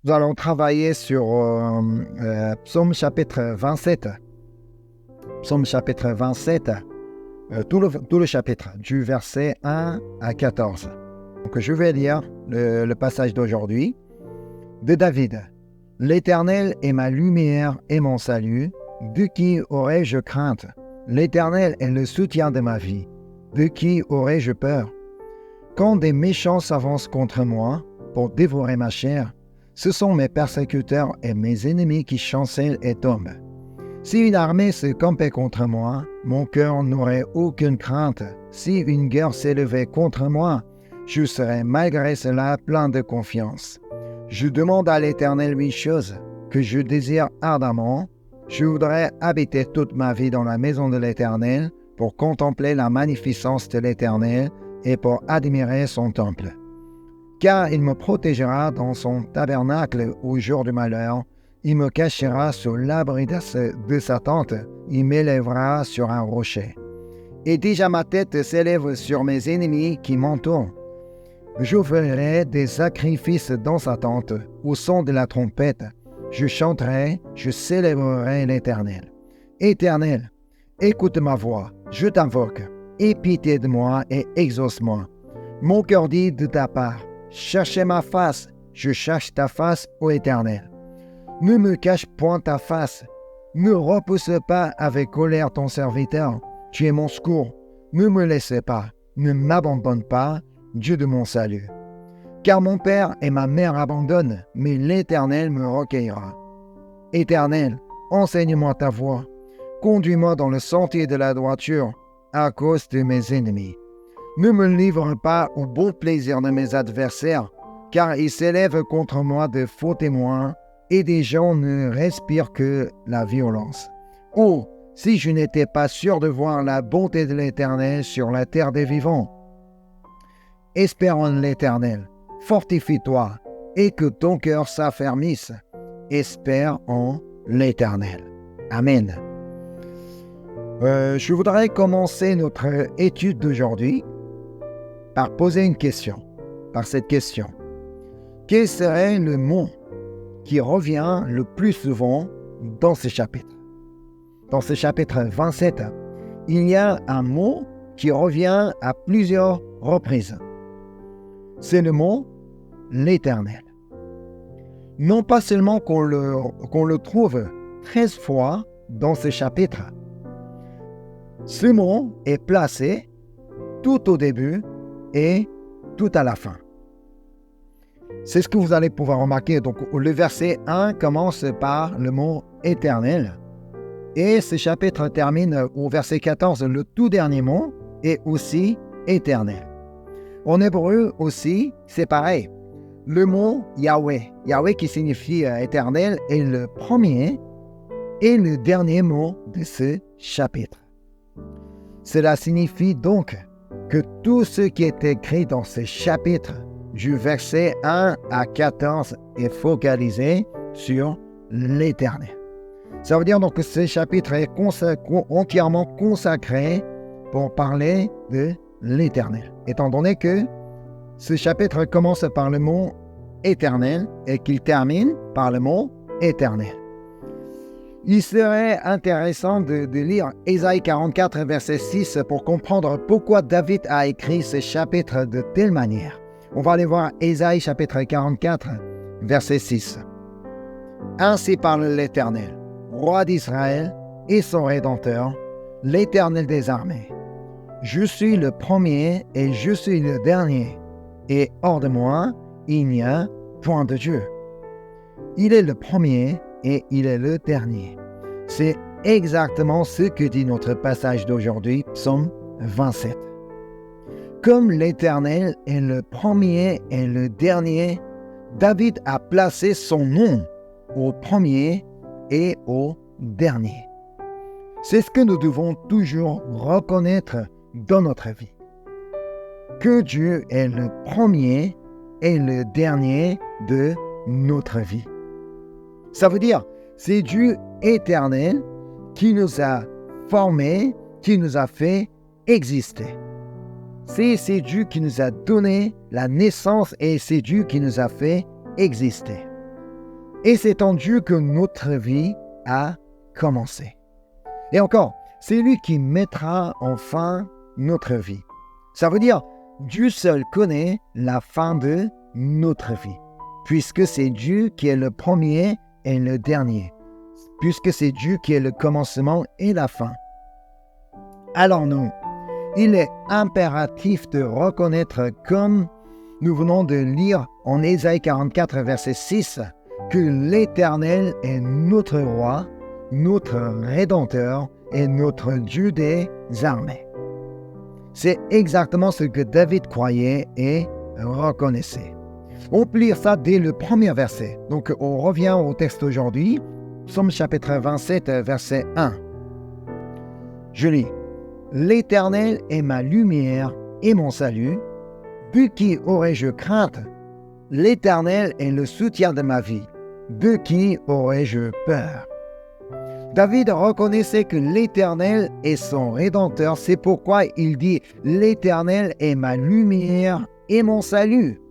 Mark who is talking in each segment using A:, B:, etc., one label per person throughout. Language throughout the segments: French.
A: Nous allons travailler sur Psaume chapitre 27. Psaume chapitre 27, tout le chapitre, du verset 1 à 14. Donc, je vais lire le passage d'aujourd'hui de David. L'Éternel est ma lumière et mon salut. De qui aurais-je crainte? L'Éternel est le soutien de ma vie. De qui aurais-je peur? Quand des méchants s'avancent contre moi pour dévorer ma chair, ce sont mes persécuteurs et mes ennemis qui chancellent et tombent. Si une armée se campait contre moi, mon cœur n'aurait aucune crainte. Si une guerre s'élevait contre moi, je serais malgré cela plein de confiance. Je demande à l'Éternel 8 choses que je désire ardemment. Je voudrais habiter toute ma vie dans la maison de l'Éternel pour contempler la magnificence de l'Éternel et pour admirer son temple. Car il me protégera dans son tabernacle au jour du malheur. Il me cachera sous l'abri de sa tente. Il m'élèvera sur un rocher. Et déjà ma tête s'élève sur mes ennemis qui m'entourent. J'offrirai des sacrifices dans sa tente, au son de la trompette. Je chanterai, je célébrerai l'Éternel. Éternel, écoute ma voix, je t'invoque. Aie pitié de moi et exauce-moi. Mon cœur dit de ta part, cherchez ma face, je cherche ta face, ô Éternel. Ne me cache point ta face, ne repousse pas avec colère ton serviteur, tu es mon secours. Ne me laisse pas, ne m'abandonne pas, Dieu de mon salut. Car mon père et ma mère abandonnent, mais l'Éternel me recueillera. Éternel, enseigne-moi ta voie, conduis-moi dans le sentier de la droiture, à cause de mes ennemis. Ne me livre pas au bon plaisir de mes adversaires, car ils s'élèvent contre moi de faux témoins, et des gens ne respirent que la violence. Oh, si je n'étais pas sûr de voir la bonté de l'Éternel sur la terre des vivants. Espère en l'Éternel, fortifie-toi, et que ton cœur s'affermisse. Espère en l'Éternel. Amen. Je voudrais commencer notre étude d'aujourd'hui par poser une question, par cette question. Quel serait le mot qui revient le plus souvent dans ce chapitre? Dans ce chapitre 27, il y a un mot qui revient à plusieurs reprises. C'est le mot « l'Éternel ». Non pas seulement qu'on le trouve 13 fois dans ce chapitre. Ce mot est placé tout au début et tout à la fin. C'est ce que vous allez pouvoir remarquer. Donc, le verset 1 commence par le mot « éternel ». Et ce chapitre termine au verset 14. Le tout dernier mot est aussi « éternel ». En hébreu aussi, c'est pareil. Le mot « Yahweh », Yahweh qui signifie « éternel » est le premier et le dernier mot de ce chapitre. Cela signifie donc que tout ce qui est écrit dans ce chapitre, du verset 1 à 14, est focalisé sur l'Éternel. Ça veut dire donc que ce chapitre est entièrement consacré pour parler de l'Éternel. Étant donné que ce chapitre commence par le mot « éternel » et qu'il termine par le mot « éternel ». Il serait intéressant de lire Ésaïe 44, verset 6 pour comprendre pourquoi David a écrit ce chapitre de telle manière. On va aller voir Ésaïe chapitre 44, verset 6. Ainsi parle l'Éternel, roi d'Israël et son Rédempteur, l'Éternel des armées. Je suis le premier et je suis le dernier, et hors de moi, il n'y a point de Dieu. Il est le premier et il est le dernier. C'est exactement ce que dit notre passage d'aujourd'hui, Psaume 27. Comme l'Éternel est le premier et le dernier, David a placé son nom au premier et au dernier. C'est ce que nous devons toujours reconnaître dans notre vie. Que Dieu est le premier et le dernier de notre vie. Ça veut dire, c'est Dieu éternel qui nous a formés, qui nous a fait exister. C'est Dieu qui nous a donné la naissance et c'est Dieu qui nous a fait exister. Et c'est en Dieu que notre vie a commencé. Et encore, c'est lui qui mettra enfin notre vie. Ça veut dire, Dieu seul connaît la fin de notre vie, puisque c'est Dieu qui est le premier et le dernier, puisque c'est Dieu qui est le commencement et la fin. Alors nous, il est impératif de reconnaître, comme nous venons de lire en Ésaïe 44, verset 6, que l'Éternel est notre roi, notre Rédempteur et notre Dieu des armées. C'est exactement ce que David croyait et reconnaissait. On peut lire ça dès le premier verset. Donc on revient au texte aujourd'hui, Psaume chapitre 27, verset 1. Je lis. « L'Éternel est ma lumière et mon salut. De qui aurais-je crainte? L'Éternel est le soutien de ma vie. De qui aurais-je peur? » David reconnaissait que l'Éternel est son Rédempteur. C'est pourquoi il dit « L'Éternel est ma lumière et mon salut. »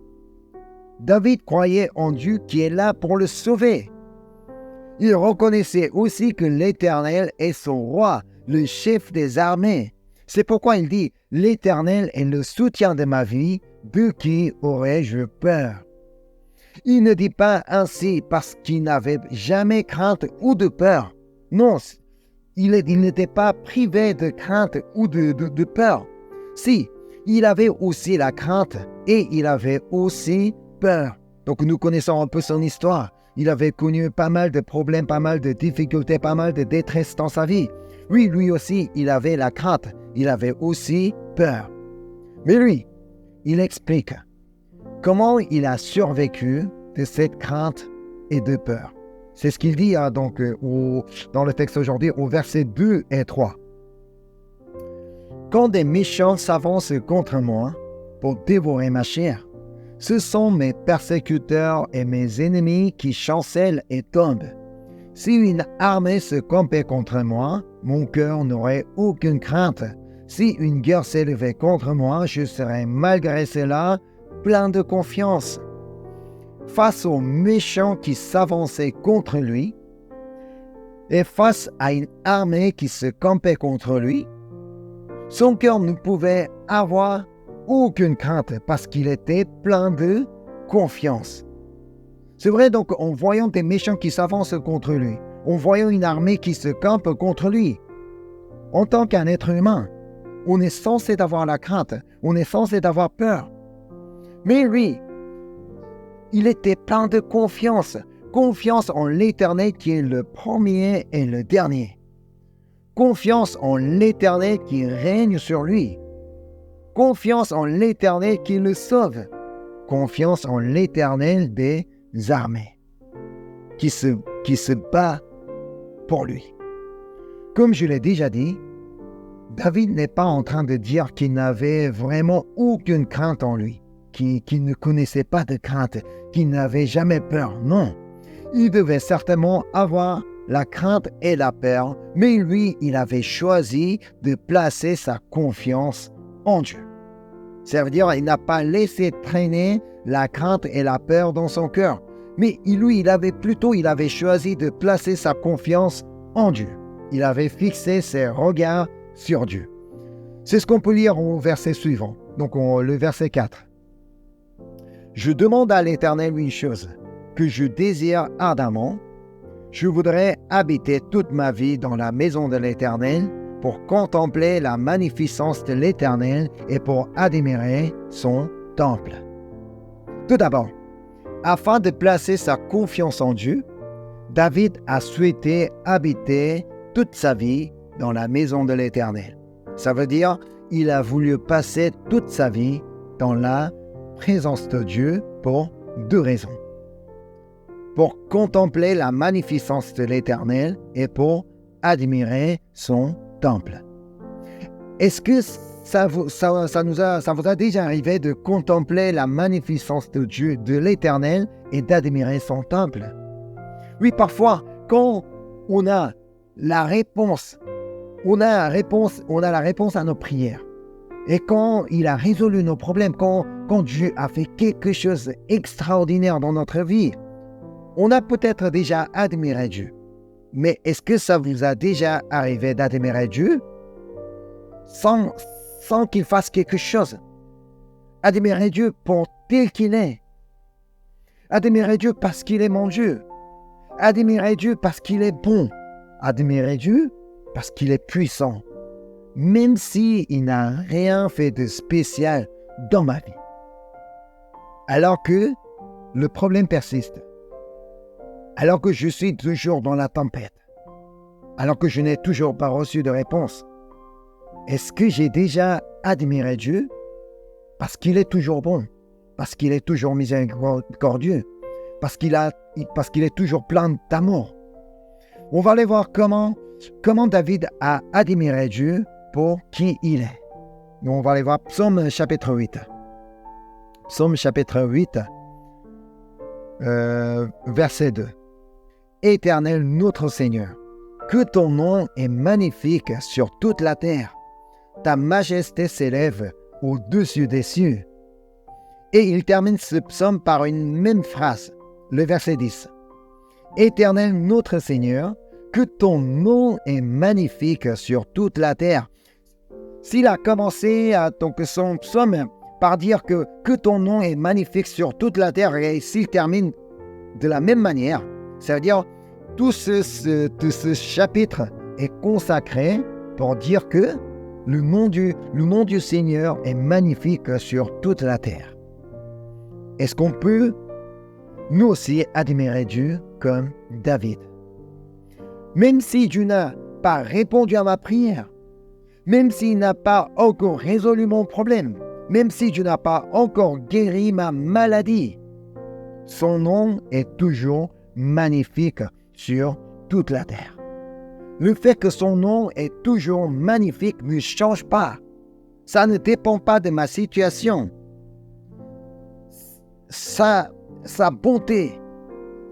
A: David croyait en Dieu qui est là pour le sauver. Il reconnaissait aussi que l'Éternel est son roi, le chef des armées. C'est pourquoi il dit « L'Éternel est le soutien de ma vie, de qui aurais-je peur ?» Il ne dit pas ainsi parce qu'il n'avait jamais crainte ou de peur. Non, il n'était pas privé de crainte ou de peur. Si, il avait aussi la crainte et il avait aussi peur. Donc nous connaissons un peu son histoire. Il avait connu pas mal de problèmes, pas mal de difficultés, pas mal de détresse dans sa vie. Oui, lui aussi, il avait la crainte. Il avait aussi peur. Mais lui, il explique comment il a survécu de cette crainte et de peur. C'est ce qu'il dit dans le texte aujourd'hui au verset 2 et 3. « Quand des méchants s'avancent contre moi pour dévorer ma chair, ce sont mes persécuteurs et mes ennemis qui chancellent et tombent. Si une armée se campait contre moi, mon cœur n'aurait aucune crainte. Si une guerre s'élevait contre moi, je serais malgré cela plein de confiance. » Face aux méchants qui s'avançaient contre lui et face à une armée qui se campait contre lui, son cœur ne pouvait avoir aucune crainte parce qu'il était plein de confiance. C'est vrai, donc, en voyant des méchants qui s'avancent contre lui, en voyant une armée qui se campe contre lui, en tant qu'un être humain, on est censé avoir la crainte, on est censé avoir peur. Mais lui, il était plein de confiance, confiance en l'Éternel qui est le premier et le dernier. Confiance en l'Éternel qui règne sur lui. Confiance en l'Éternel qui le sauve. Confiance en l'Éternel des armées, qui se bat pour lui. Comme je l'ai déjà dit, David n'est pas en train de dire qu'il n'avait vraiment aucune crainte en lui, qu'il ne connaissait pas de crainte, qu'il n'avait jamais peur. Non, il devait certainement avoir la crainte et la peur, mais lui, il avait choisi de placer sa confiance en Dieu. Ça veut dire qu'il n'a pas laissé traîner la crainte et la peur dans son cœur, mais lui, il avait choisi de placer sa confiance en Dieu. Il avait fixé ses regards sur Dieu. C'est ce qu'on peut lire au verset suivant, donc le verset 4. « Je demande à l'Éternel une chose, que je désire ardemment. Je voudrais habiter toute ma vie dans la maison de l'Éternel pour contempler la magnificence de l'Éternel et pour admirer son temple. » Tout d'abord, afin de placer sa confiance en Dieu, David a souhaité habiter toute sa vie dans la maison de l'Éternel. Ça veut dire, il a voulu passer toute sa vie dans la présence de Dieu pour deux raisons. Pour contempler la magnificence de l'Éternel et pour admirer son temple. Est-ce que ça vous a déjà arrivé de contempler la magnificence de Dieu, de l'Éternel et d'admirer son temple? Oui, parfois, quand on a la réponse, on a la réponse à nos prières. Et quand il a résolu nos problèmes, quand Dieu a fait quelque chose d'extraordinaire dans notre vie, On a peut-être déjà admiré Dieu, mais est-ce que ça vous a déjà arrivé d'admirer Dieu sans qu'il fasse quelque chose? Admirer Dieu pour tel qu'il est. Admirer Dieu parce qu'il est mon Dieu. Admirer Dieu parce qu'il est bon. Admirer Dieu parce qu'il est puissant. Même s'il n'a rien fait de spécial dans ma vie. Alors que le problème persiste. Alors que je suis toujours dans la tempête. Alors que je n'ai toujours pas reçu de réponse. Est-ce que j'ai déjà admiré Dieu parce qu'il est toujours bon, parce qu'il est toujours miséricordieux, parce qu'il est toujours plein d'amour? On va aller voir comment David a admiré Dieu pour qui il est. Donc on va aller voir Psaume chapitre 8. Psaume chapitre 8, verset 2. Éternel notre Seigneur, que ton nom est magnifique sur toute la terre. Ta majesté s'élève au-dessus des cieux. Et il termine ce psaume par une même phrase, le verset 10. Éternel notre Seigneur, que ton nom est magnifique sur toute la terre. S'il a commencé son psaume par dire que ton nom est magnifique sur toute la terre, et s'il termine de la même manière, ça veut dire tout ce chapitre est consacré pour dire que le nom du Seigneur est magnifique sur toute la terre. Est-ce qu'on peut, nous aussi, admirer Dieu comme David? Même si Dieu n'a pas répondu à ma prière, même s'il n'a pas encore résolu mon problème, même si Dieu n'a pas encore guéri ma maladie, son nom est toujours magnifique sur toute la terre. Le fait que son nom est toujours magnifique ne change pas. Ça ne dépend pas de ma situation. Sa bonté,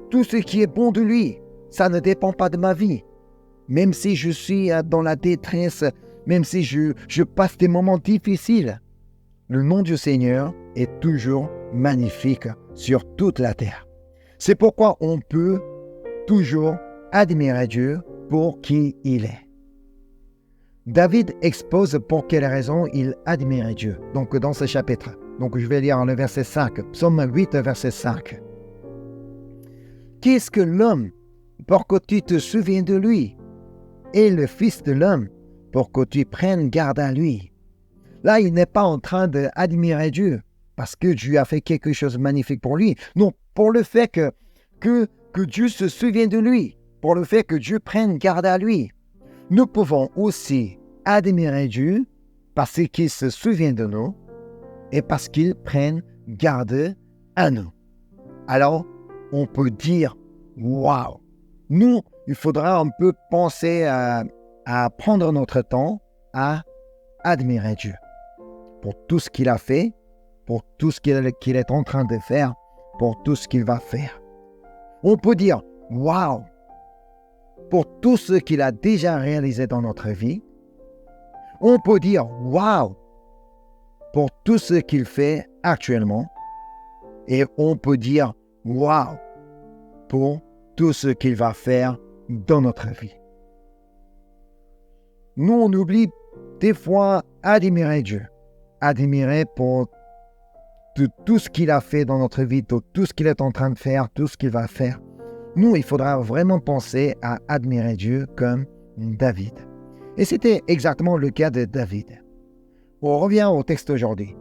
A: tout ce qui est bon de lui, ça ne dépend pas de ma vie. Même si je suis dans la détresse, même si je passe des moments difficiles, le nom du Seigneur est toujours magnifique sur toute la terre. C'est pourquoi on peut toujours admirer Dieu pour qui il est. David expose pour quelle raison il admirait Dieu. Donc dans ce chapitre, donc je vais lire le verset 5, Psaume 8, verset 5. Qu'est-ce que l'homme pour que tu te souviennes de lui, et le Fils de l'homme pour que tu prennes garde à lui? Là, il n'est pas en train d'admirer Dieu parce que Dieu a fait quelque chose de magnifique pour lui. Non, pour le fait que Dieu se souvienne de lui, pour le fait que Dieu prenne garde à lui. Nous pouvons aussi admirer Dieu parce qu'il se souvient de nous et parce qu'il prenne garde à nous. Alors, on peut dire, waouh! Nous, il faudra un peu penser à prendre notre temps à admirer Dieu pour tout ce qu'il a fait, pour tout ce qu'il est en train de faire, pour tout ce qu'il va faire. On peut dire, waouh! Pour tout ce qu'il a déjà réalisé dans notre vie. On peut dire waouh pour tout ce qu'il fait actuellement. Et on peut dire waouh pour tout ce qu'il va faire dans notre vie. Nous, on oublie des fois admirer Dieu. Admirer pour tout ce qu'il a fait dans notre vie, tout ce qu'il est en train de faire, tout ce qu'il va faire. Nous, il faudra vraiment penser à admirer Dieu comme David. Et c'était exactement le cas de David. On revient au texte aujourd'hui.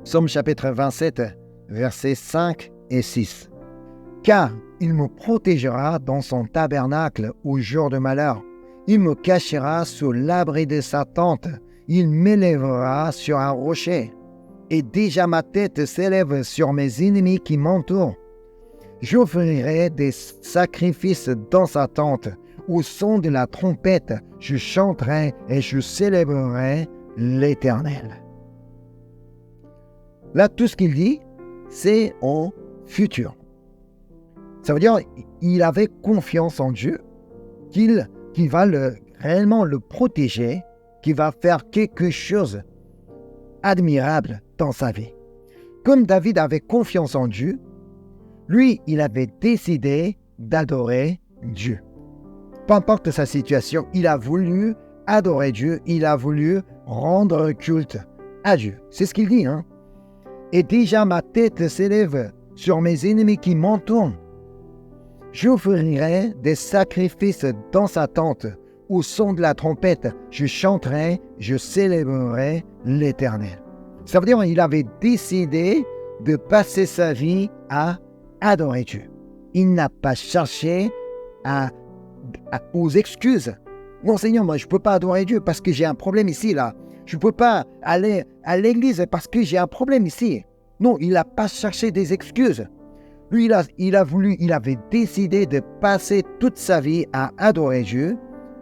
A: Psaume chapitre 27, versets 5 et 6. « Car il me protégera dans son tabernacle au jour de malheur. Il me cachera sous l'abri de sa tente. Il m'élèvera sur un rocher. Et déjà ma tête s'élève sur mes ennemis qui m'entourent. J'offrirai des sacrifices dans sa tente. Au son de la trompette, je chanterai et je célébrerai l'Éternel. » Là, tout ce qu'il dit, c'est en futur. Ça veut dire qu'il avait confiance en Dieu, qu'il va réellement le protéger, qu'il va faire quelque chose d'admirable dans sa vie. Comme David avait confiance en Dieu, Lui, il avait décidé d'adorer Dieu. Peu importe sa situation, il a voulu adorer Dieu, il a voulu rendre culte à Dieu. C'est ce qu'il dit, hein? Et déjà ma tête s'élève sur mes ennemis qui m'entourent. J'offrirai des sacrifices dans sa tente. Au son de la trompette, je chanterai, je célébrerai l'Éternel. Ça veut dire qu'il avait décidé de passer sa vie à adorer Dieu. Il n'a pas cherché aux excuses. Non, Seigneur, moi, je ne peux pas adorer Dieu parce que j'ai un problème ici, là. Je ne peux pas aller à l'église parce que j'ai un problème ici. Non, il n'a pas cherché des excuses. Lui, il avait décidé de passer toute sa vie à adorer Dieu,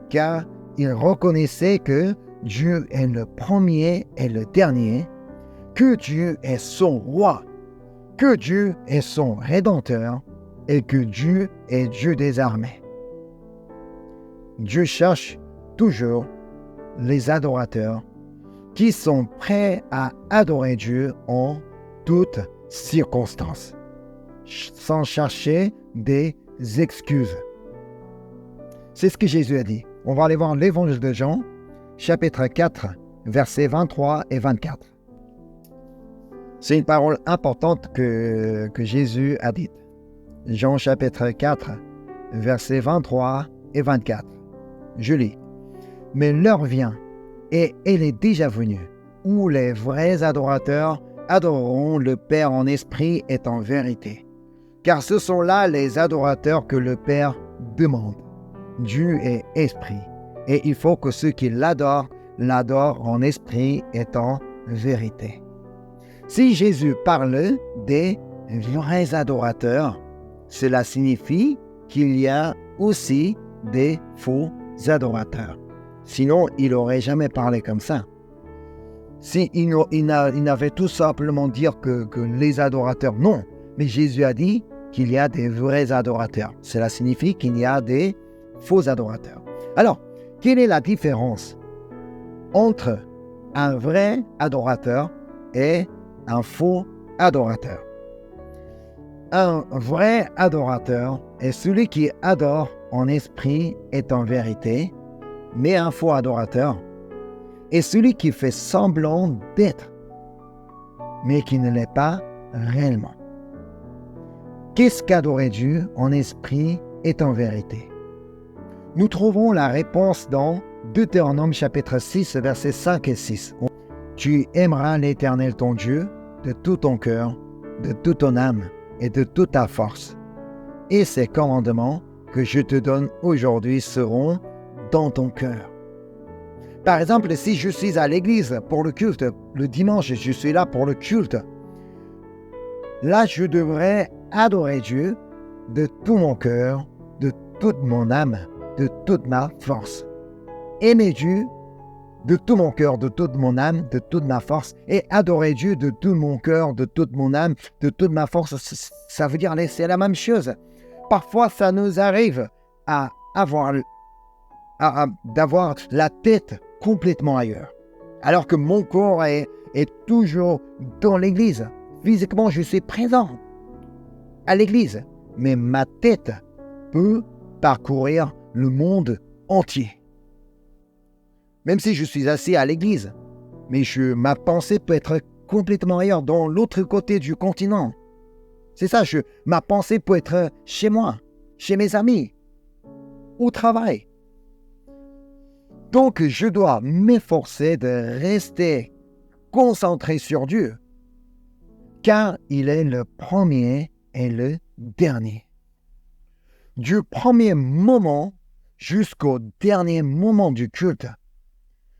A: car il reconnaissait que Dieu est le premier et le dernier, que Dieu est son roi, que Dieu est son rédempteur et que Dieu est Dieu des armées. Dieu cherche toujours les adorateurs qui sont prêts à adorer Dieu en toutes circonstances, sans chercher des excuses. C'est ce que Jésus a dit. On va aller voir l'évangile de Jean, chapitre 4, versets 23 et 24. C'est une parole importante que Jésus a dite. Jean chapitre 4, versets 23 et 24. Je lis. Mais l'heure vient, et elle est déjà venue, où les vrais adorateurs adoreront le Père en esprit et en vérité. Car ce sont là les adorateurs que le Père demande. Dieu est esprit, et il faut que ceux qui l'adorent en esprit et en vérité. Si Jésus parle des vrais adorateurs, cela signifie qu'il y a aussi des faux adorateurs. Sinon, il n'aurait jamais parlé comme ça. Il n'avait tout simplement dire que les adorateurs, non. Mais Jésus a dit qu'il y a des vrais adorateurs. Cela signifie qu'il y a des faux adorateurs. Alors, quelle est la différence entre un vrai adorateur et un faux adorateur? Un vrai adorateur est celui qui adore en esprit et en vérité, mais un faux adorateur est celui qui fait semblant d'être, mais qui ne l'est pas réellement. Qu'est-ce qu'adorer Dieu en esprit et en vérité? Nous trouvons la réponse dans Deutéronome chapitre 6, versets 5 et 6. Tu aimeras l'Éternel ton Dieu de tout ton cœur, de toute ton âme et de toute ta force. Et ces commandements que je te donne aujourd'hui seront dans ton cœur. Par exemple, si je suis à l'église pour le culte, le dimanche, je suis là pour le culte, là, je devrais adorer Dieu de tout mon cœur, de toute mon âme, de toute ma force. Aimer Dieu de tout mon cœur, de toute mon âme, de toute ma force, et adorer Dieu de tout mon cœur, de toute mon âme, de toute ma force, ça veut dire c'est la même chose. Parfois, ça nous arrive d'avoir la tête complètement ailleurs, alors que mon corps est toujours dans l'église. Physiquement, je suis présent à l'église, mais ma tête peut parcourir le monde entier. Même si je suis assis à l'église, mais ma pensée peut être complètement ailleurs, dans l'autre côté du continent. C'est ça, ma pensée peut être chez moi, chez mes amis, au travail. Donc, je dois m'efforcer de rester concentré sur Dieu, car il est le premier et le dernier. Du premier moment jusqu'au dernier moment du culte,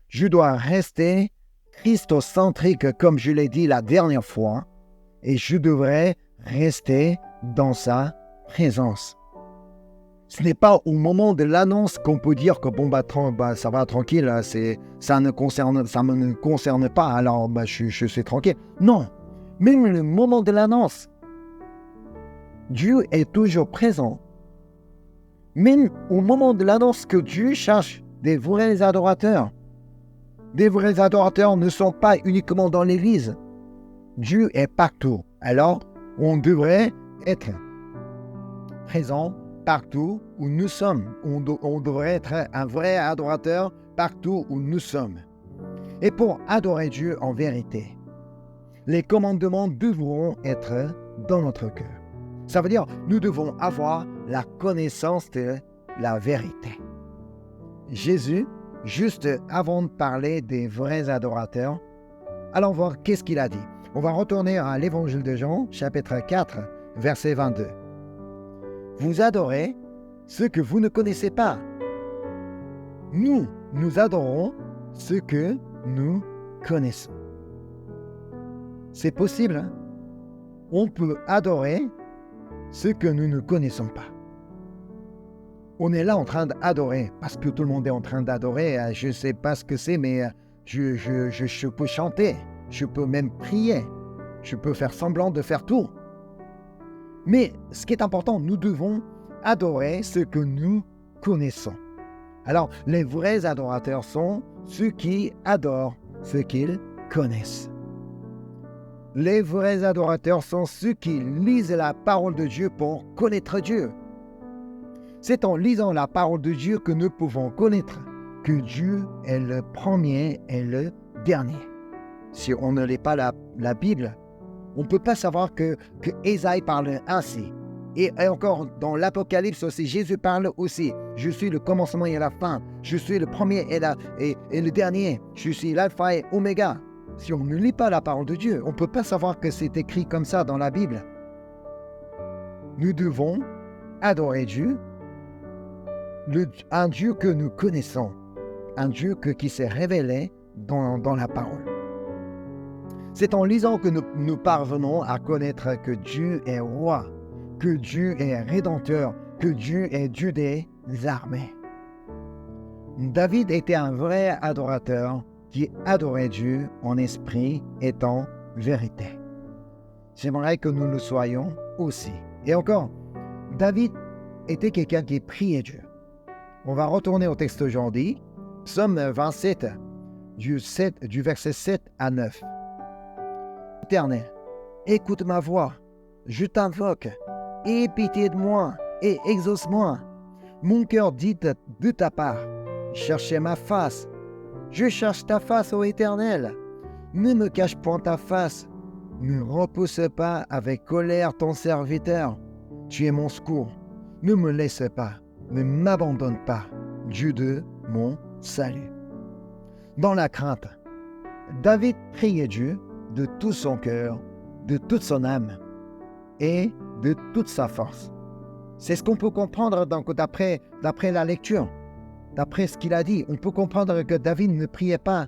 A: je dois rester christocentrique, comme je l'ai dit la dernière fois, et je devrais rester dans sa présence. Ce n'est pas au moment de l'annonce qu'on peut dire que ça va tranquille, ça ne me concerne pas, alors je suis tranquille. Non, même le moment de l'annonce, Dieu est toujours présent. Même au moment de l'annonce que Dieu cherche des vrais adorateurs. Des vrais adorateurs ne sont pas uniquement dans l'église. Dieu est partout. Alors, on devrait être présent partout où nous sommes. On devrait être un vrai adorateur partout où nous sommes. Et pour adorer Dieu en vérité, les commandements devront être dans notre cœur. Ça veut dire nous devons avoir la connaissance de la vérité. Jésus, juste avant de parler des vrais adorateurs, allons voir qu'est-ce qu'il a dit. On va retourner à l'Évangile de Jean, chapitre 4, verset 22. Vous adorez ce que vous ne connaissez pas. Nous adorons ce que nous connaissons. C'est possible, hein? On peut adorer ce que nous ne connaissons pas. On est là en train d'adorer, parce que tout le monde est en train d'adorer. Je ne sais pas ce que c'est, mais je peux chanter, je peux même prier, je peux faire semblant de faire tout. Mais ce qui est important, nous devons adorer ce que nous connaissons. Alors, les vrais adorateurs sont ceux qui adorent ce qu'ils connaissent. Les vrais adorateurs sont ceux qui lisent la parole de Dieu pour connaître Dieu. C'est en lisant la parole de Dieu que nous pouvons connaître que Dieu est le premier et le dernier. Si on ne lit pas la Bible, on ne peut pas savoir que Ésaïe parle ainsi. Et encore dans l'Apocalypse aussi, Jésus parle aussi. Je suis le commencement et la fin. Je suis le premier et le dernier. Je suis l'alpha et oméga. Si on ne lit pas la parole de Dieu, on ne peut pas savoir que c'est écrit comme ça dans la Bible. Nous devons adorer Dieu, un Dieu que nous connaissons, un Dieu qui s'est révélé dans la parole. C'est en lisant que nous parvenons à connaître que Dieu est roi, que Dieu est rédempteur, que Dieu est Dieu des armées. David était un vrai adorateur qui adorait Dieu en esprit et en vérité. J'aimerais que nous le soyons aussi. Et encore, David était quelqu'un qui priait Dieu. On va retourner au texte aujourd'hui, Psaume 27, du verset 7 à 9. Éternel, écoute ma voix, je t'invoque, aie pitié de moi et exauce-moi. Mon cœur dit de ta part, cherchez ma face. Je cherche ta face, ô Éternel. Ne me cache point ta face. Ne repousse pas avec colère ton serviteur. Tu es mon secours. Ne me laisse pas. Ne m'abandonne pas, Dieu de mon salut. Dans la crainte, David priait Dieu de tout son cœur, de toute son âme et de toute sa force. C'est ce qu'on peut comprendre d'après la lecture. D'après ce qu'il a dit, on peut comprendre que David ne priait pas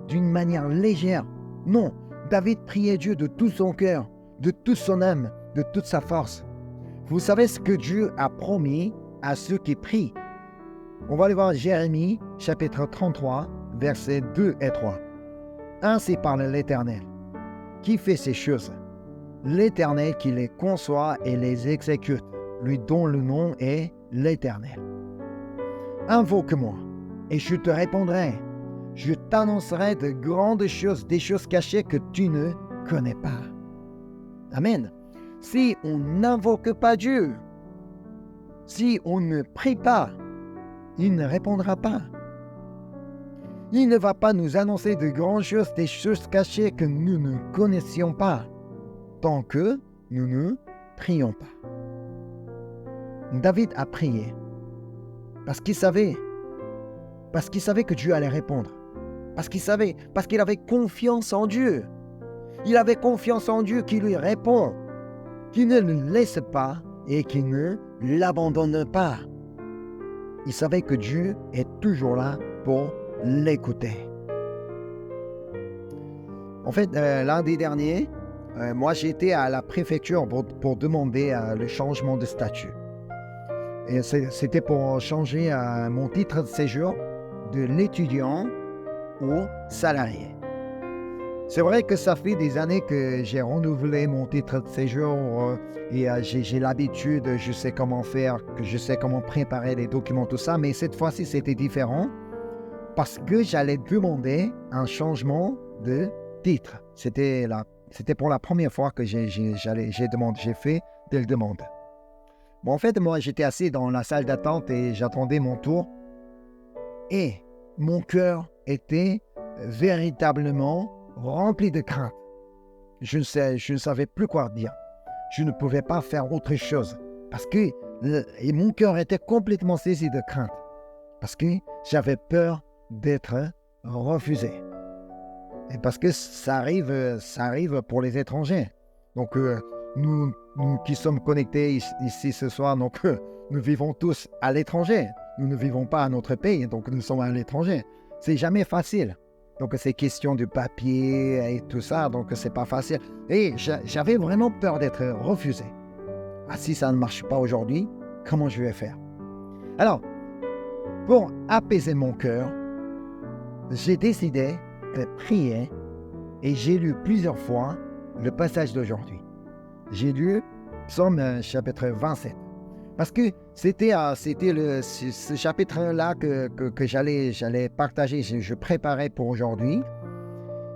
A: d'une manière légère. Non, David priait Dieu de tout son cœur, de toute son âme, de toute sa force. Vous savez ce que Dieu a promis à ceux qui prient. On va aller voir Jérémie, chapitre 33, versets 2 et 3. Ainsi parle l'Éternel, qui fait ces choses. L'Éternel qui les conçoit et les exécute, lui dont le nom est l'Éternel. Invoque-moi, et je te répondrai. Je t'annoncerai de grandes choses, des choses cachées que tu ne connais pas. Amen. Si on n'invoque pas Dieu, si on ne prie pas, il ne répondra pas. Il ne va pas nous annoncer de grandes choses, des choses cachées que nous ne connaissions pas, tant que nous ne prions pas. David a prié parce qu'il savait que Dieu allait répondre, parce qu'il avait confiance en Dieu. Il avait confiance en Dieu qui lui répond, qui ne le laisse pas et qui ne l'abandonne pas. Il savait que Dieu est toujours là pour l'écouter. En fait, lundi dernier, moi j'étais à la préfecture pour demander le changement de statut. Et c'était pour changer mon titre de séjour de l'étudiant au salarié. C'est vrai que ça fait des années que j'ai renouvelé mon titre de séjour et j'ai l'habitude, je sais comment faire, que je sais comment préparer les documents, tout ça, mais cette fois-ci c'était différent parce que j'allais demander un changement de titre. C'était pour la première fois que j'ai fait des demandes. Bon, en fait, moi, j'étais assis dans la salle d'attente et j'attendais mon tour. Et mon cœur était véritablement rempli de crainte. Je ne savais plus quoi dire. Je ne pouvais pas faire autre chose. Parce que et mon cœur était complètement saisi de crainte. Parce que j'avais peur d'être refusé. Et parce que ça arrive pour les étrangers. Donc, nous qui sommes connectés ici ce soir, donc nous vivons tous à l'étranger. Nous ne vivons pas à notre pays, donc nous sommes à l'étranger. C'est jamais facile. Donc, c'est question du papier et tout ça, donc c'est pas facile. Et j'avais vraiment peur d'être refusé. Ah, si ça ne marche pas aujourd'hui, comment je vais faire? Alors, pour apaiser mon cœur, j'ai décidé de prier et j'ai lu plusieurs fois le passage d'aujourd'hui. J'ai lu Psaume chapitre 27. Parce que c'était ce chapitre-là que j'allais partager, je préparais pour aujourd'hui.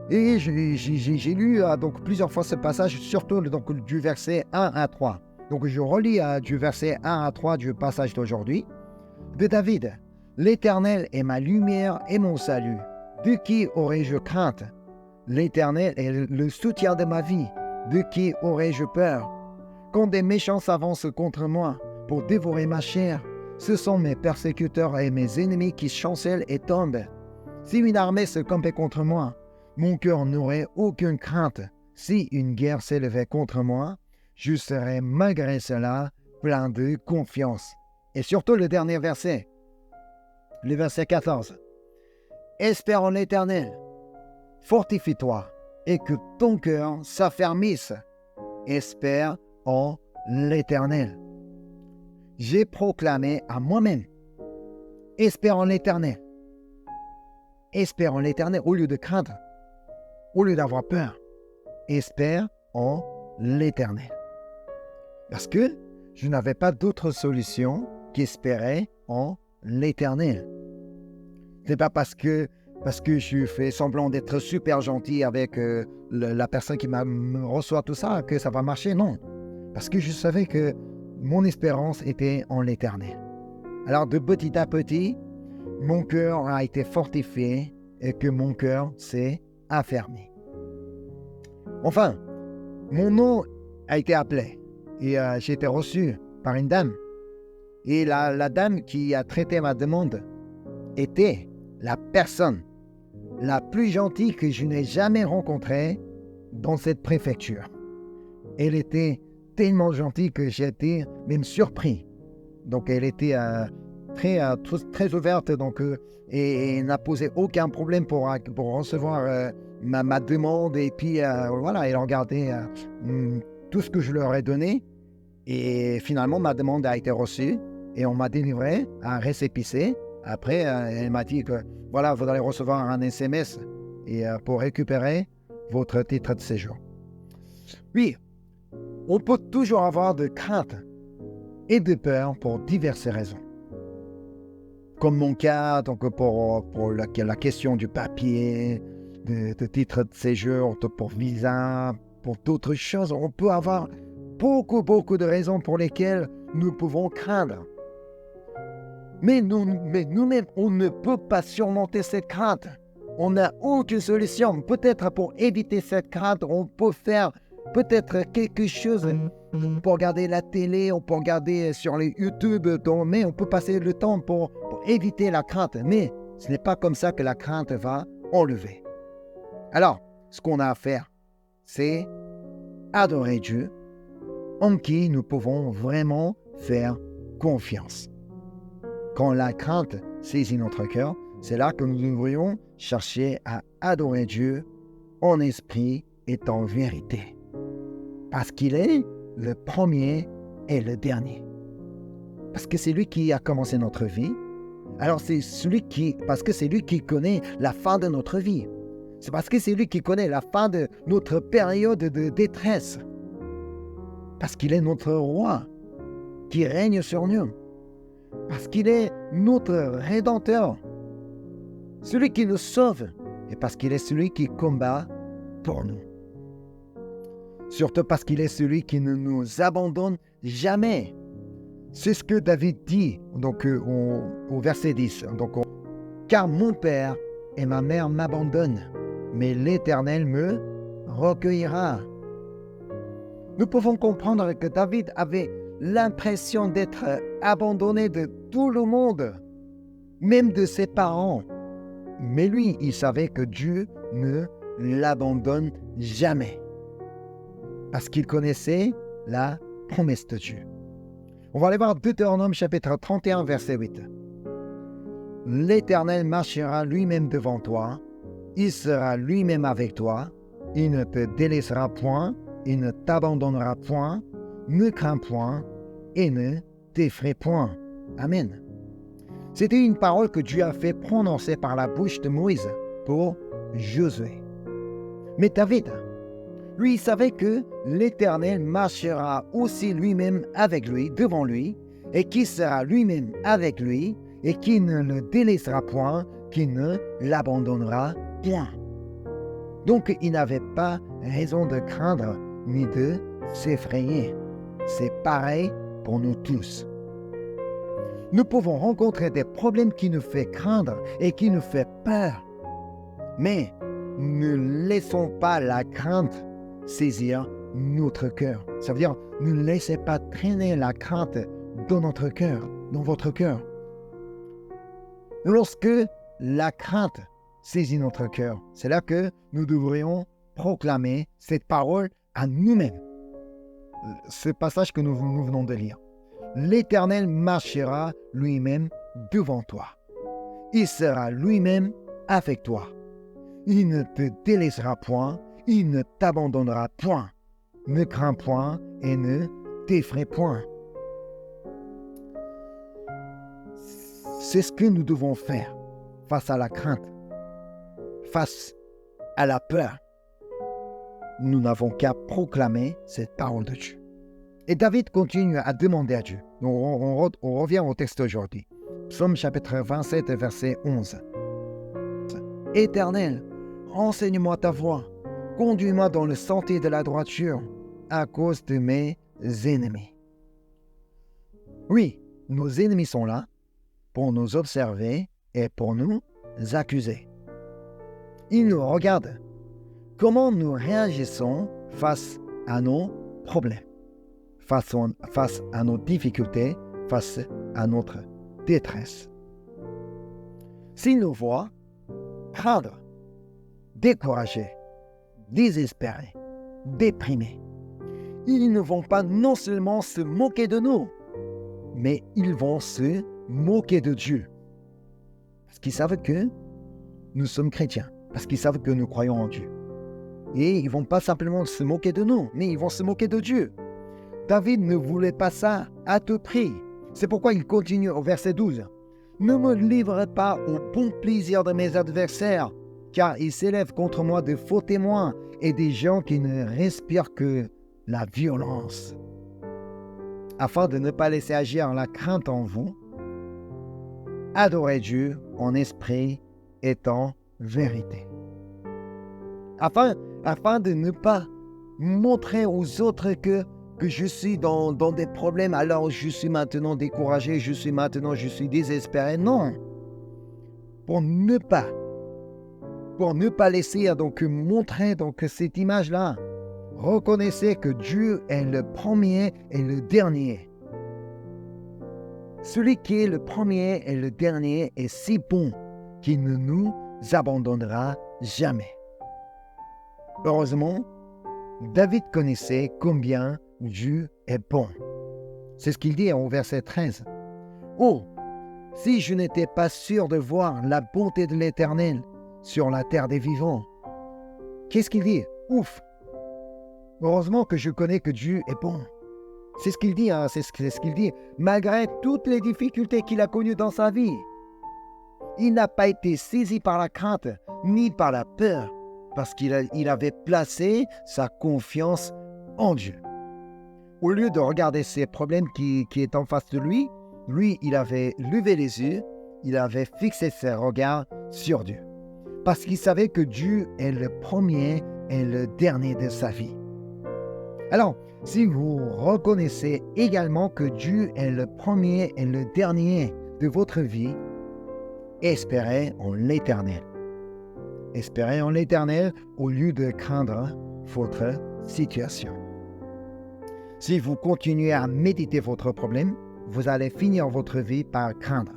A: Et j'ai lu donc plusieurs fois ce passage, surtout donc, du verset 1 à 3. Donc je relis du verset 1 à 3 du passage d'aujourd'hui. De David, l'Éternel est ma lumière et mon salut. De qui aurais-je crainte? L'Éternel est le soutien de ma vie. De qui aurais-je peur? Quand des méchants s'avancent contre moi pour dévorer ma chair, ce sont mes persécuteurs et mes ennemis qui chancellent et tombent. Si une armée se campait contre moi, mon cœur n'aurait aucune crainte. Si une guerre s'élevait contre moi, je serais malgré cela plein de confiance. Et surtout le dernier verset, le verset 14. Espère en l'Éternel, fortifie-toi et que ton cœur s'affermisse. Espère en l'Éternel. J'ai proclamé à moi-même, espère en l'Éternel. Espère en l'Éternel au lieu de craindre, au lieu d'avoir peur. Espère en l'Éternel. Parce que je n'avais pas d'autre solution qu'espérer en l'Éternel. Ce n'est pas parce que je fais semblant d'être super gentil avec la personne qui me reçoit tout ça que ça va marcher, non. Parce que je savais que mon espérance était en l'Éternel. Alors de petit à petit, mon cœur a été fortifié et que mon cœur s'est affermi. Enfin, mon nom a été appelé et j'ai été reçu par une dame. Et la dame qui a traité ma demande était la personne la plus gentille que je n'ai jamais rencontrée dans cette préfecture. Elle était tellement gentille que j'ai été même surpris. Donc elle était très ouverte donc, et n'a posé aucun problème pour recevoir ma demande. Et puis voilà, elle a regardé tout ce que je leur ai donné. Et finalement, ma demande a été reçue et on m'a délivré un récépissé. Après, elle m'a dit que voilà, vous allez recevoir un SMS et, pour récupérer votre titre de séjour. Oui, on peut toujours avoir de crainte et de peur pour diverses raisons. Comme mon cas, donc pour la question du papier, de titre de séjour, pour visa, pour d'autres choses, on peut avoir beaucoup de raisons pour lesquelles nous pouvons craindre. Mais nous-mêmes, on ne peut pas surmonter cette crainte. On n'a aucune solution. Peut-être pour éviter cette crainte, on peut faire peut-être quelque chose. On peut regarder la télé, on peut regarder sur les YouTube, mais on peut passer le temps pour éviter la crainte. Mais ce n'est pas comme ça que la crainte va enlever. Alors, ce qu'on a à faire, c'est adorer Dieu, en qui nous pouvons vraiment faire confiance. Quand la crainte saisit notre cœur, c'est là que nous devrions chercher à adorer Dieu en esprit et en vérité. Parce qu'il est le premier et le dernier. Parce que c'est lui qui a commencé notre vie. Alors parce que c'est lui qui connaît la fin de notre vie. C'est parce que c'est lui qui connaît la fin de notre période de détresse. Parce qu'il est notre roi qui règne sur nous. Parce qu'il est notre Rédempteur, celui qui nous sauve, et parce qu'il est celui qui combat pour nous. Surtout parce qu'il est celui qui ne nous abandonne jamais. C'est ce que David dit donc, au verset 10. Car mon père et ma mère m'abandonnent, mais l'Éternel me recueillera. Nous pouvons comprendre que David avait l'impression d'être abandonné de tout le monde, même de ses parents. Mais lui, il savait que Dieu ne l'abandonne jamais, parce qu'il connaissait la promesse de Dieu. On va aller voir Deutéronome chapitre 31, verset 8. L'Éternel marchera lui-même devant toi, il sera lui-même avec toi, il ne te délaissera point, il ne t'abandonnera point, ne crains point et ne t'effraie point. Amen. C'était une parole que Dieu a fait prononcer par la bouche de Moïse pour Josué. Mais David, lui, il savait que l'Éternel marchera aussi lui-même avec lui, devant lui, et qu'il sera lui-même avec lui, et qu'il ne le délaissera point, qu'il ne l'abandonnera point. Donc, il n'avait pas raison de craindre ni de s'effrayer. C'est pareil pour nous tous. Nous pouvons rencontrer des problèmes qui nous font craindre et qui nous font peur. Mais ne laissons pas la crainte saisir notre cœur. Ça veut dire, ne laissez pas traîner la crainte dans notre cœur, dans votre cœur. Lorsque la crainte saisit notre cœur, c'est là que nous devrions proclamer cette parole à nous-mêmes. Ce passage que nous venons de lire. L'Éternel marchera lui-même devant toi. Il sera lui-même avec toi. Il ne te délaissera point, il ne t'abandonnera point. Ne crains point et ne t'effraie point. C'est ce que nous devons faire face à la crainte, face à la peur. Nous n'avons qu'à proclamer cette parole de Dieu. Et David continue à demander à Dieu. Donc on revient au texte aujourd'hui. Psaume chapitre 27, verset 11. Éternel, enseigne-moi ta voie. Conduis-moi dans le sentier de la droiture à cause de mes ennemis. Oui, nos ennemis sont là pour nous observer et pour nous accuser. Ils nous regardent. Comment nous réagissons face à nos problèmes, face à nos difficultés, face à notre détresse. S'ils nous voient craindre, découragés, désespérés, déprimés, ils ne vont pas non seulement se moquer de nous, mais ils vont se moquer de Dieu. Parce qu'ils savent que nous sommes chrétiens, parce qu'ils savent que nous croyons en Dieu. Et ils ne vont pas simplement se moquer de nous, mais ils vont se moquer de Dieu. David ne voulait pas ça à tout prix. C'est pourquoi il continue au verset 12. « Ne me livre pas au bon plaisir de mes adversaires, car ils s'élèvent contre moi de faux témoins et des gens qui ne respirent que la violence. » Afin de ne pas laisser agir la crainte en vous, adorez Dieu en esprit et en vérité. Afin de ne pas montrer aux autres que je suis dans des problèmes, alors je suis maintenant découragé, je suis désespéré. Non. Pour ne pas laisser donc montrer donc cette image-là, reconnaissez que Dieu est le premier et le dernier. Celui qui est le premier et le dernier est si bon qu'il ne nous abandonnera jamais. Heureusement, David connaissait combien Dieu est bon. C'est ce qu'il dit au verset 13. « Oh, si je n'étais pas sûr de voir la bonté de l'Éternel sur la terre des vivants. » Qu'est-ce qu'il dit? Ouf! Heureusement que je connais que Dieu est bon. C'est ce qu'il dit, c'est ce qu'il dit, malgré toutes les difficultés qu'il a connues dans sa vie. Il n'a pas été saisi par la crainte, ni par la peur, parce qu'il avait placé sa confiance en Dieu. Au lieu de regarder ses problèmes qui est en face de lui, il avait levé les yeux, il avait fixé ses regards sur Dieu. Parce qu'il savait que Dieu est le premier et le dernier de sa vie. Alors, si vous reconnaissez également que Dieu est le premier et le dernier de votre vie, espérez en l'Éternel. Espérez en l'Éternel au lieu de craindre votre situation. Si vous continuez à méditer votre problème, vous allez finir votre vie par craindre.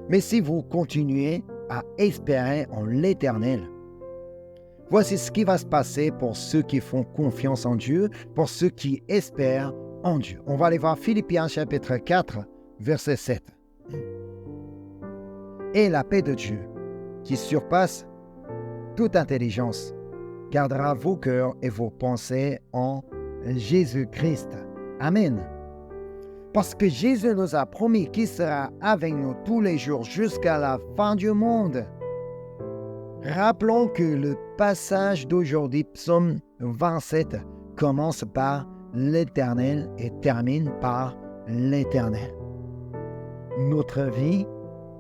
A: Mais si vous continuez à espérer en l'Éternel, voici ce qui va se passer pour ceux qui font confiance en Dieu, pour ceux qui espèrent en Dieu. On va aller voir Philippiens chapitre 4, verset 7. Et la paix de Dieu, qui surpasse toute intelligence, gardera vos cœurs et vos pensées en Jésus-Christ. Amen. Parce que Jésus nous a promis qu'il sera avec nous tous les jours jusqu'à la fin du monde. Rappelons que le passage d'aujourd'hui, Psaume 27, commence par l'Éternel et termine par l'Éternel. Notre vie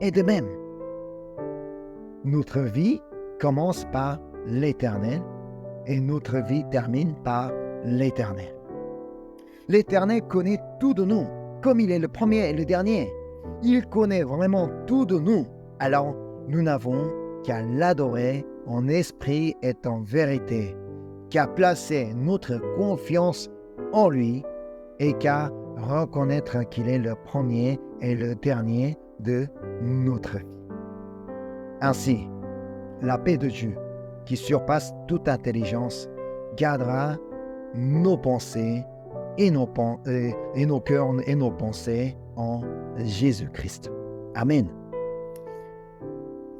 A: est de même. Notre vie commence par l'Éternel et notre vie termine par l'Éternel. L'Éternel connaît tout de nous, comme il est le premier et le dernier. Il connaît vraiment tout de nous. Alors, nous n'avons qu'à l'adorer en esprit et en vérité, qu'à placer notre confiance en lui et qu'à reconnaître qu'il est le premier et le dernier de notre vie. Ainsi, la paix de Dieu, qui surpasse toute intelligence, gardera nos pensées et nos cœurs et nos pensées en Jésus-Christ. Amen.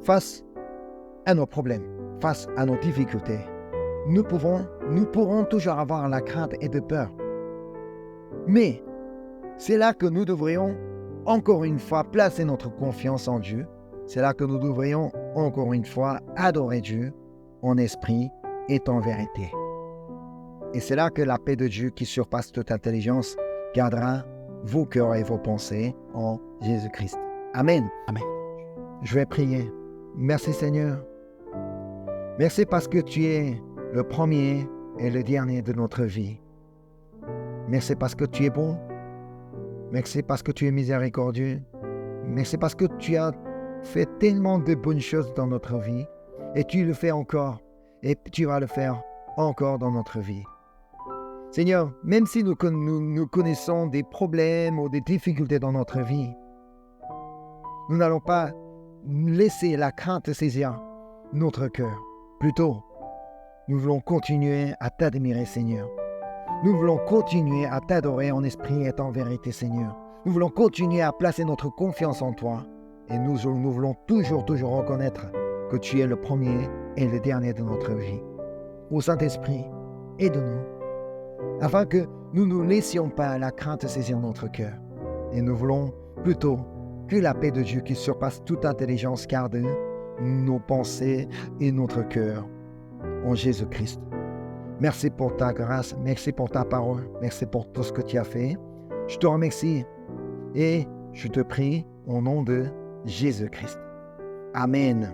A: Face à nos problèmes, face à nos difficultés, nous pourrons toujours avoir la crainte et de peur. Mais c'est là que nous devrions encore une fois placer notre confiance en Dieu. C'est là que nous devrions encore une fois adorer Dieu en esprit et en vérité. Et c'est là que la paix de Dieu qui surpasse toute intelligence gardera vos cœurs et vos pensées en Jésus-Christ. Amen. Amen. Je vais prier. Merci Seigneur. Merci parce que tu es le premier et le dernier de notre vie. Merci parce que tu es bon. Merci parce que tu es miséricordieux. Merci parce que tu as fait tellement de bonnes choses dans notre vie et tu le fais encore et tu vas le faire encore dans notre vie. Seigneur, même si nous connaissons des problèmes ou des difficultés dans notre vie, nous n'allons pas laisser la crainte saisir notre cœur. Plutôt, nous voulons continuer à t'admirer, Seigneur. Nous voulons continuer à t'adorer en esprit et en vérité, Seigneur. Nous voulons continuer à placer notre confiance en toi. Et nous voulons toujours reconnaître que tu es le premier et le dernier de notre vie. Ô Saint-Esprit, aide-nous, afin que nous ne laissions pas la crainte saisir notre cœur. Et nous voulons plutôt que la paix de Dieu qui surpasse toute intelligence garde nos pensées et notre cœur en Jésus-Christ. Merci pour ta grâce, merci pour ta parole, merci pour tout ce que tu as fait. Je te remercie et je te prie au nom de Jésus-Christ. Amen.